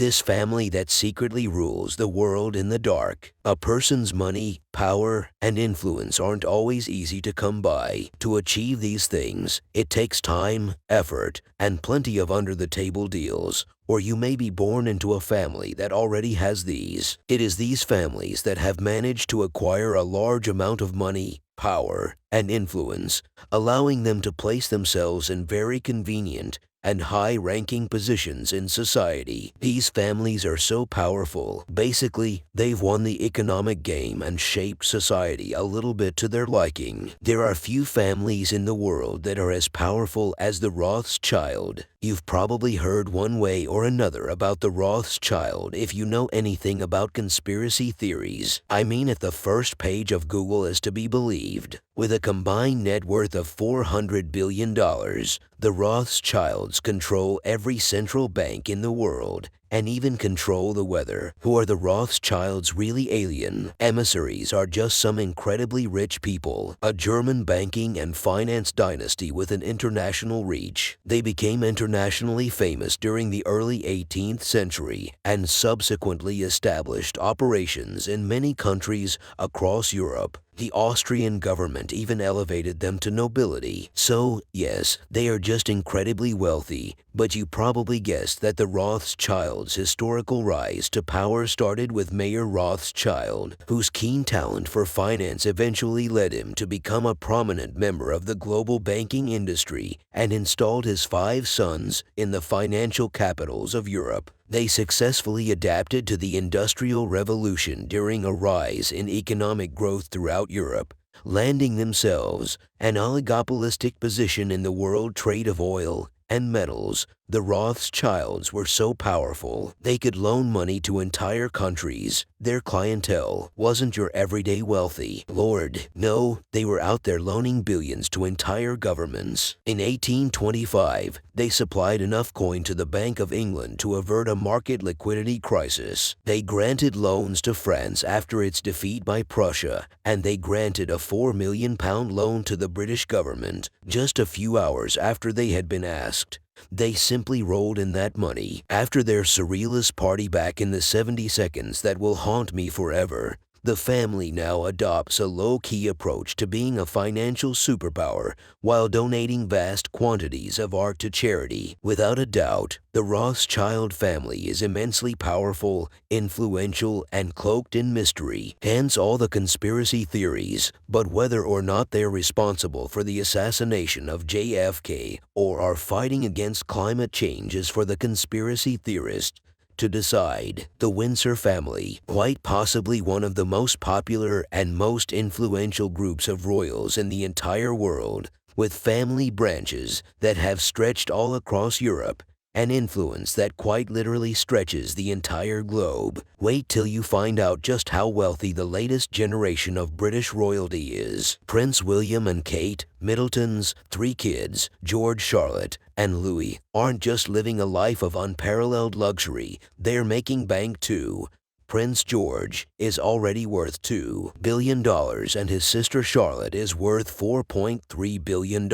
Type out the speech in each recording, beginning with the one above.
This family that secretly rules the world in the dark. A person's money, power, and influence aren't always easy to come by. To achieve these things, it takes time, effort, and plenty of under-the-table deals. Or you may be born into a family that already has these. It is these families that have managed to acquire a large amount of money, power, and influence, allowing them to place themselves in very convenient and high-ranking positions in society. These families are so powerful. Basically, they've won the economic game and shaped society a little bit to their liking. There are few families in the world that are as powerful as the Rothschild. You've probably heard one way or another about the Rothschild if you know anything about conspiracy theories. I mean, if the first page of Google is to be believed. With a combined net worth of $400 billion, the Rothschilds control every central bank in the world and even control the weather. Who are the Rothschilds really? Alien emissaries are just some incredibly rich people, a German banking and finance dynasty with an international reach. They became internationally famous during the early 18th century and subsequently established operations in many countries across Europe. The Austrian government even elevated them to nobility. So, yes, they are just incredibly wealthy, but you probably guessed that the Rothschilds' historical rise to power started with Mayer Rothschild, whose keen talent for finance eventually led him to become a prominent member of the global banking industry and installed his 5 sons in the financial capitals of Europe. They successfully adapted to the Industrial Revolution during a rise in economic growth throughout Europe, landing themselves an oligopolistic position in the world trade of oil and metals. The Rothschilds were so powerful, they could loan money to entire countries. Their clientele wasn't your everyday wealthy. Lord, no, they were out there loaning billions to entire governments. In 1825, they supplied enough coin to the Bank of England to avert a market liquidity crisis. They granted loans to France after its defeat by Prussia, and they granted a £4 million loan to the British government just a few hours after they had been asked. They simply rolled in that money. After their surrealist party back in the 70 seconds that will haunt me forever, the family now adopts a low-key approach to being a financial superpower while donating vast quantities of art to charity. Without a doubt, the Rothschild family is immensely powerful, influential, and cloaked in mystery, hence all the conspiracy theories. But whether or not they're responsible for the assassination of JFK or are fighting against climate change is for the conspiracy theorists to decide. The Windsor family, quite possibly one of the most popular and most influential groups of royals in the entire world, with family branches that have stretched all across Europe, an influence that quite literally stretches the entire globe. Wait till you find out just how wealthy the latest generation of British royalty is. Prince William and Kate Middleton's 3 kids, George, Charlotte, and Louis, aren't just living a life of unparalleled luxury, they're making bank too. Prince George is already worth $2 billion and his sister Charlotte is worth $4.3 billion.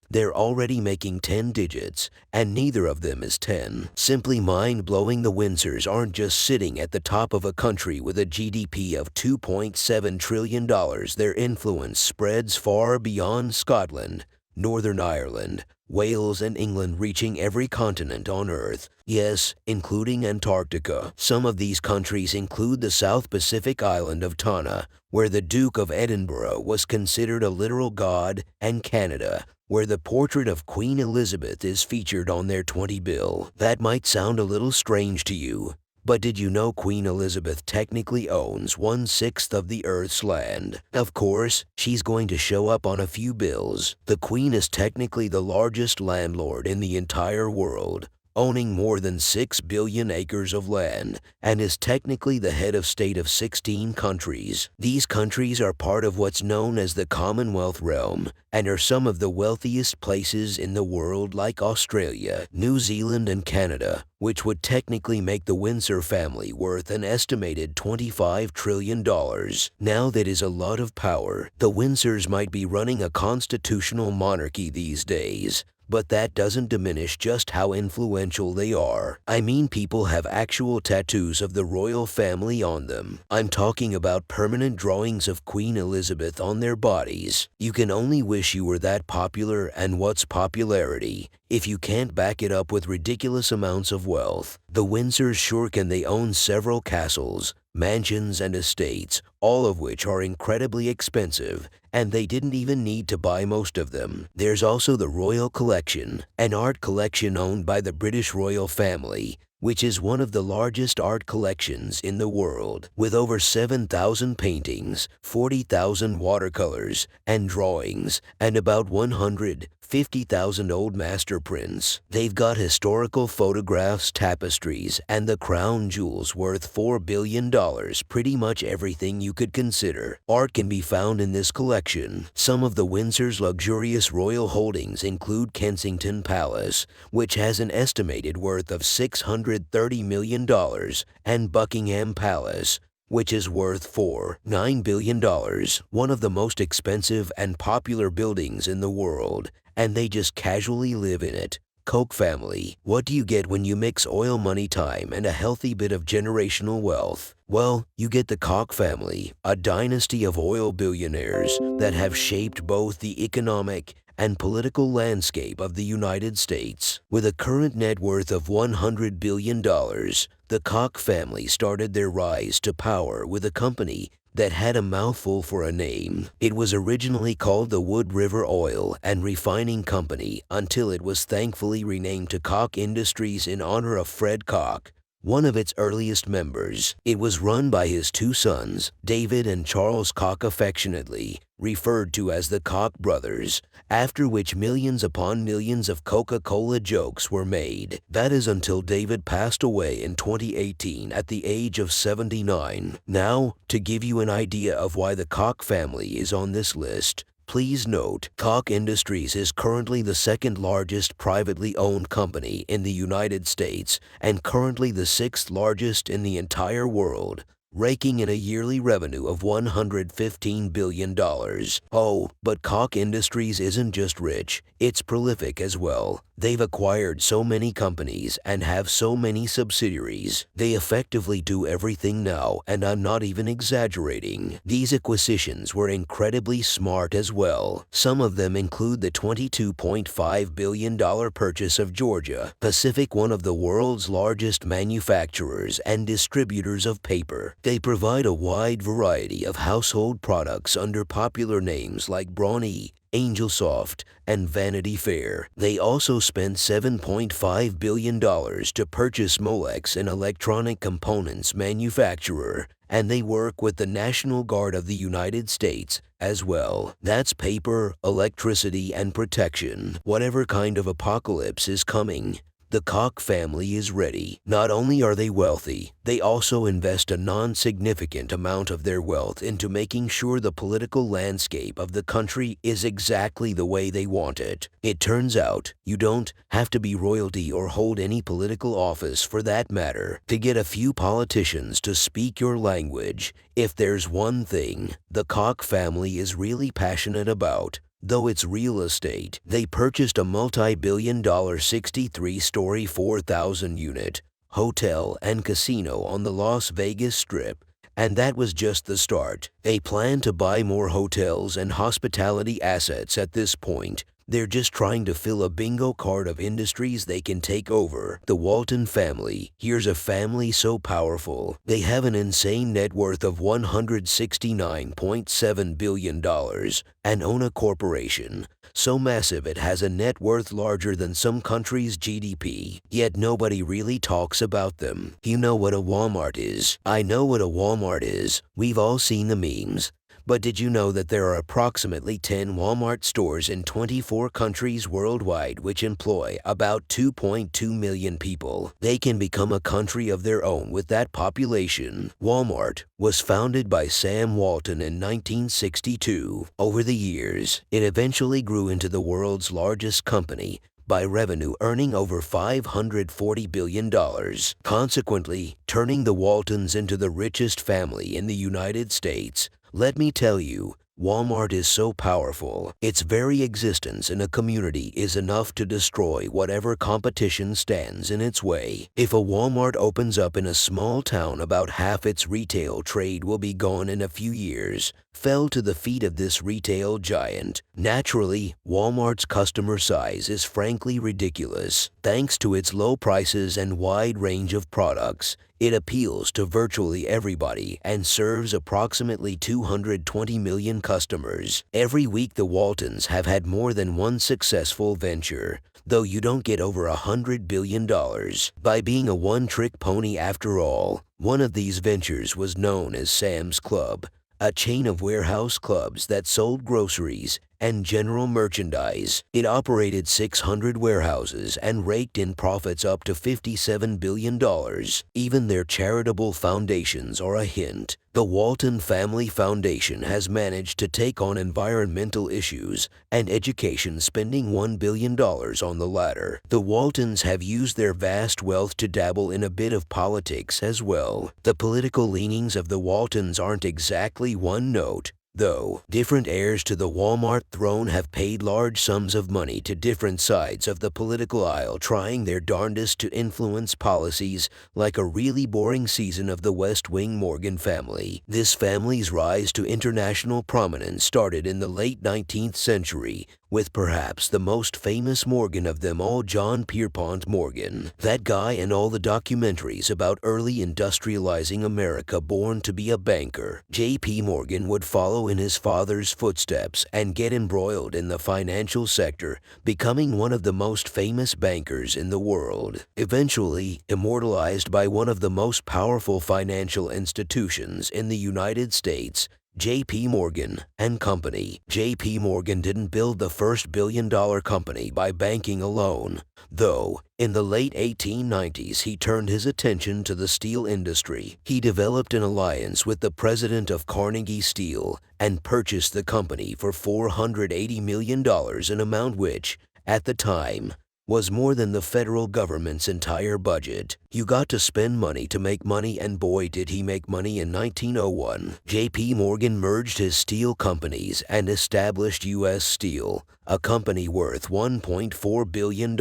They're already making 10 digits, and neither of them is 10. Simply mind-blowing. The Windsors aren't just sitting at the top of a country with a GDP of $2.7 trillion. Their influence spreads far beyond Scotland, Northern Ireland, Wales, and England, reaching every continent on Earth. Yes, including Antarctica. Some of these countries include the South Pacific island of Tanna, where the Duke of Edinburgh was considered a literal god, and Canada, where the portrait of Queen Elizabeth is featured on their 20 bill. That might sound a little strange to you, but did you know Queen Elizabeth technically owns 1/6 of the Earth's land? Of course, she's going to show up on a few bills. The Queen is technically the largest landlord in the entire world, owning more than 6 billion acres of land, and is technically the head of state of 16 countries. These countries are part of what's known as the Commonwealth realm, and are some of the wealthiest places in the world, like Australia, New Zealand, and Canada, which would technically make the Windsor family worth an estimated $25 trillion. Now that is a lot of power. The Windsors might be running a constitutional monarchy these days, But that doesn't diminish just how influential they are. I mean, people have actual tattoos of the royal family on them. I'm talking about permanent drawings of Queen Elizabeth on their bodies. You can only wish you were that popular, and what's popularity if you can't back it up with ridiculous amounts of wealth? The Windsors sure can. They own several castles, mansions, and estates, all of which are incredibly expensive, and they didn't even need to buy most of them. There's also the Royal Collection, an art collection owned by the British royal family, which is one of the largest art collections in the world, with over 7,000 paintings, 40,000 watercolors and drawings, and about 150,000 old master prints. They've got historical photographs, tapestries, and the crown jewels worth $4 billion, pretty much everything you could consider. Art can be found in this collection. Some of the Windsor's luxurious royal holdings include Kensington Palace, which has an estimated worth of $630 million, and Buckingham Palace, which is worth $9 billion, one of the most expensive and popular buildings in the world, and they just casually live in it. Koch family. What do you get when you mix oil money, time, and a healthy bit of generational wealth? Well, you get the Koch family, a dynasty of oil billionaires that have shaped both the economic and political landscape of the United States. With a current net worth of $100 billion, the Koch family started their rise to power with a company that had a mouthful for a name. It was originally called the Wood River Oil and Refining Company until it was thankfully renamed to Koch Industries in honor of Fred Koch, one of its earliest members. It was run by his two sons, David and Charles Koch, affectionately referred to as the Koch brothers, after which millions upon millions of Coca-Cola jokes were made. That is until David passed away in 2018 at the age of 79. Now, to give you an idea of why the Koch family is on this list, please note, Koch Industries is currently the second largest privately owned company in the United States and currently the sixth largest in the entire world, raking in a yearly revenue of $115 billion. Oh, but Koch Industries isn't just rich, it's prolific as well. They've acquired so many companies and have so many subsidiaries. They effectively do everything now, and I'm not even exaggerating. These acquisitions were incredibly smart as well. Some of them include the $22.5 billion purchase of Georgia Pacific, one of the world's largest manufacturers and distributors of paper. They provide a wide variety of household products under popular names like Brawny, Angelsoft, and Vanity Fair. They also spent $7.5 billion to purchase Molex, an electronic components manufacturer, and they work with the National Guard of the United States as well. That's paper, electricity, and protection. Whatever kind of apocalypse is coming, the Koch family is ready. Not only are they wealthy, they also invest a non-significant amount of their wealth into making sure the political landscape of the country is exactly the way they want it. It turns out, you don't have to be royalty or hold any political office for that matter to get a few politicians to speak your language. If there's one thing the Koch family is really passionate about, though it's real estate, they purchased a multi-billion-dollar 63-story 4,000-unit hotel and casino on the Las Vegas Strip, and that was just the start. They plan to buy more hotels and hospitality assets at this point. They're just trying to fill a bingo card of industries they can take over. The Walton family. Here's a family so powerful. They have an insane net worth of $169.7 billion and own a corporation so massive it has a net worth larger than some countries' GDP. Yet nobody really talks about them. You know what a Walmart is? I know what a Walmart is. We've all seen the memes. But did you know that there are approximately 10 Walmart stores in 24 countries worldwide which employ about 2.2 million people? They can become a country of their own with that population. Walmart was founded by Sam Walton in 1962. Over the years, it eventually grew into the world's largest company by revenue, earning over $540 billion, consequently turning the Waltons into the richest family in the United States. Let me tell you, Walmart is so powerful, its very existence in a community is enough to destroy whatever competition stands in its way. If a Walmart opens up in a small town, about half its retail trade will be gone in a few years. Fell to the feet of this retail giant. Naturally, Walmart's customer size is frankly ridiculous. Thanks to its low prices and wide range of products, it appeals to virtually everybody and serves approximately 220 million customers. Every week the Waltons have had more than one successful venture, though you don't get over $100 billion by being a one-trick pony after all. One of these ventures was known as Sam's Club, a chain of warehouse clubs that sold groceries and general merchandise. It operated 600 warehouses and raked in profits up to $57 billion. Even their charitable foundations are a hint. The Walton Family Foundation has managed to take on environmental issues and education, spending $1 billion on the latter. The Waltons have used their vast wealth to dabble in a bit of politics as well. The political leanings of the Waltons aren't exactly one note, though. Different heirs to the Walmart throne have paid large sums of money to different sides of the political aisle, trying their darndest to influence policies, like a really boring season of The West Wing. Morgan family. This family's rise to international prominence started in the late 19th century, with perhaps the most famous Morgan of them all, John Pierpont Morgan. That guy and all the documentaries about early industrializing America. Born to be a banker, J.P. Morgan would follow in his father's footsteps and get embroiled in the financial sector, becoming one of the most famous bankers in the world. Eventually immortalized by one of the most powerful financial institutions in the United States, J.P. Morgan and Company. J.P. Morgan didn't build the first billion-dollar company by banking alone, though. In the late 1890s, he turned his attention to the steel industry. He developed an alliance with the president of Carnegie Steel and purchased the company for $480 million, an amount which, at the time, was more than the federal government's entire budget. You got to spend money to make money, and boy did he make money. In 1901, J.P. Morgan merged his steel companies and established U.S. Steel, a company worth $1.4 billion,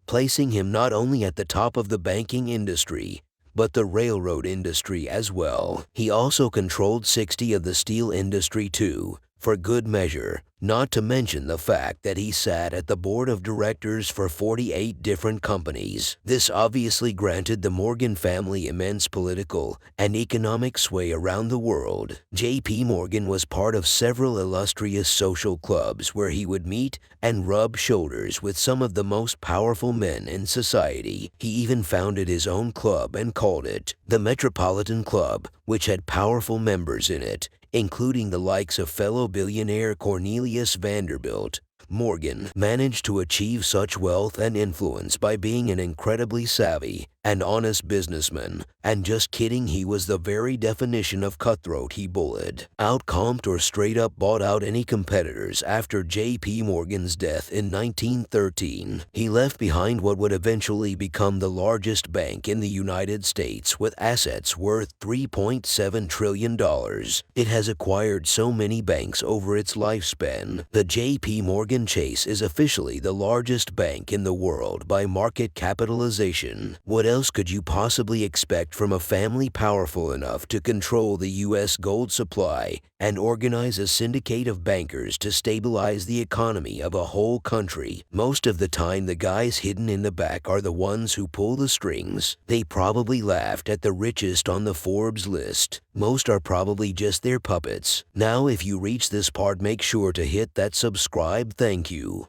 placing him not only at the top of the banking industry, but the railroad industry as well. He also controlled 60 of the steel industry too, for good measure, not to mention the fact that he sat at the board of directors for 48 different companies. This obviously granted the Morgan family immense political and economic sway around the world. J.P. Morgan was part of several illustrious social clubs where he would meet and rub shoulders with some of the most powerful men in society. He even founded his own club and called it the Metropolitan Club, which had powerful members in it, including the likes of fellow billionaire Cornelius Vanderbilt. Morgan managed to achieve such wealth and influence by being an incredibly savvy and honest businessman. And just kidding, he was the very definition of cutthroat. He bullied, outcomped, or straight up bought out any competitors. After J.P. Morgan's death in 1913, he left behind what would eventually become the largest bank in the United States, with assets worth $3.7 trillion. It has acquired so many banks over its lifespan. The J.P. Morgan Chase is officially the largest bank in the world by market capitalization. What else could you possibly expect from a family powerful enough to control the U.S. gold supply and organize a syndicate of bankers to stabilize the economy of a whole country? Most of the time, the guys hidden in the back are the ones who pull the strings. They probably laughed at the richest on the Forbes list. Most are probably just their puppets. Now, if you reach this part, make sure to hit that subscribe. Thank you.